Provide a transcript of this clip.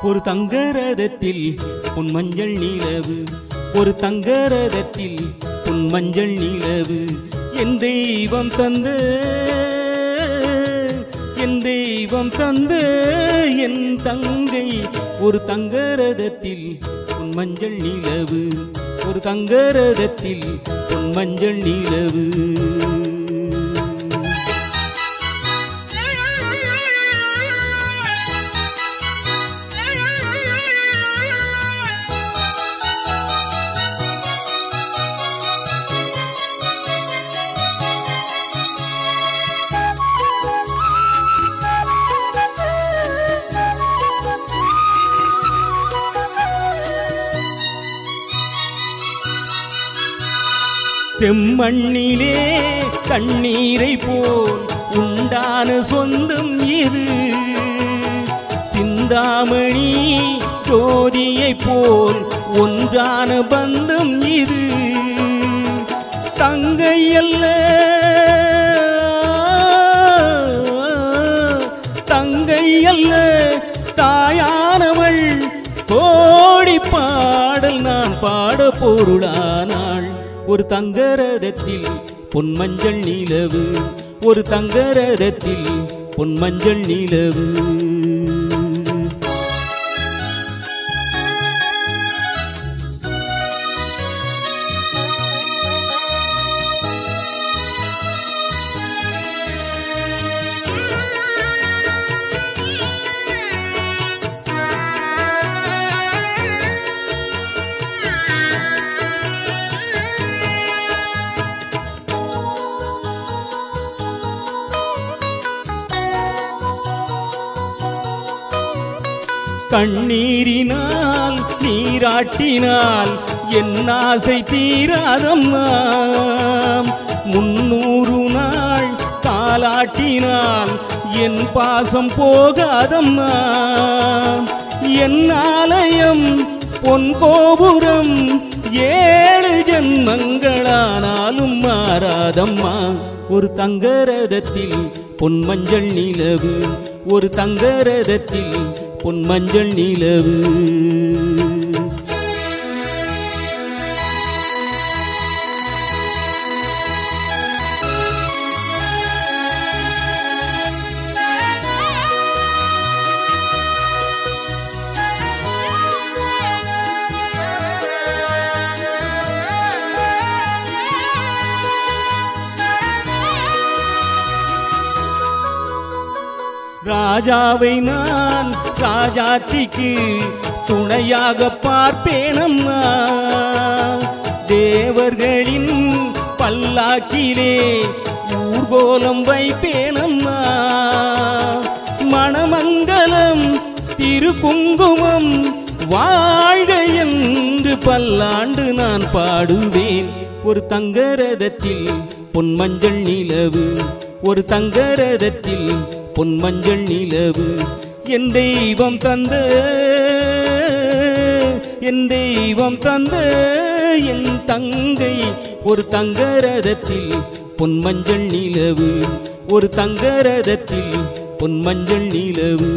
ஒரு தங்கரதத்தில் உன் மஞ்சள் நிலவு, ஒரு தங்கரதத்தில் உன் மஞ்சள் நிலவு. என் தெய்வம் தந்த, என் தெய்வம் தந்த என் தங்கை, ஒரு தங்கரதத்தில் உன் மஞ்சள் நிலவு, ஒரு தங்கரதத்தில் உன் மஞ்சள் நிலவு. செம்மண்ணிலே கண்ணீரை போல் உண்டான சொந்தம் இது, சிந்தாமணி ஜோதியை போல் ஒன்றான பந்தம் இது. தங்கை அல்ல, தங்கை அல்ல தாயானவள், கோடி பாடல் நான் பாட பொருளானாள். ஒரு தங்கரதத்தில் பொன் மஞ்சள் நிலவு, ஒரு தங்கரதத்தில் பொன் மஞ்சள் நிலவு. கண்ணீரினால் நீராட்டினால் என் ஆசை தீராதம்மா, 300 நாள் தாலாட்டினால் என் பாசம் போகாதம்மா. என் ஆலயம் பொன் கோபுரம் 7 ஜென்மங்களானாலும் மாறாதம்மா. ஒரு தங்கரதத்தில் பொன் மஞ்சள் நிலவு, ஒரு தங்கரதத்தில் பொன் மஞ்சள் நிலவு. ராஜாவை நான் ராஜாத்திக்கு துணையாக பார்ப்பேனம்மா, தேவர்களின் பல்லாக்கிலே ஊர்கோலம் வைப்பேனம்மா. மணமங்கலம் திருக்குங்குமம் வாழ்க என்று பல்லாண்டு நான் பாடுவேன். ஒரு தங்கரதத்தில் பொன் மஞ்சள் நிலவு, ஒரு தங்கரதத்தில் பொன் மஞ்சள் நிலவு. என் தெய்வம் தந்த, என் தெய்வம் தந்த என் தங்கை, ஒரு தங்கரதத்தில் பொன் மஞ்சள் நிலவு, ஒரு தங்கரதத்தில் பொன் மஞ்சள் நிலவு.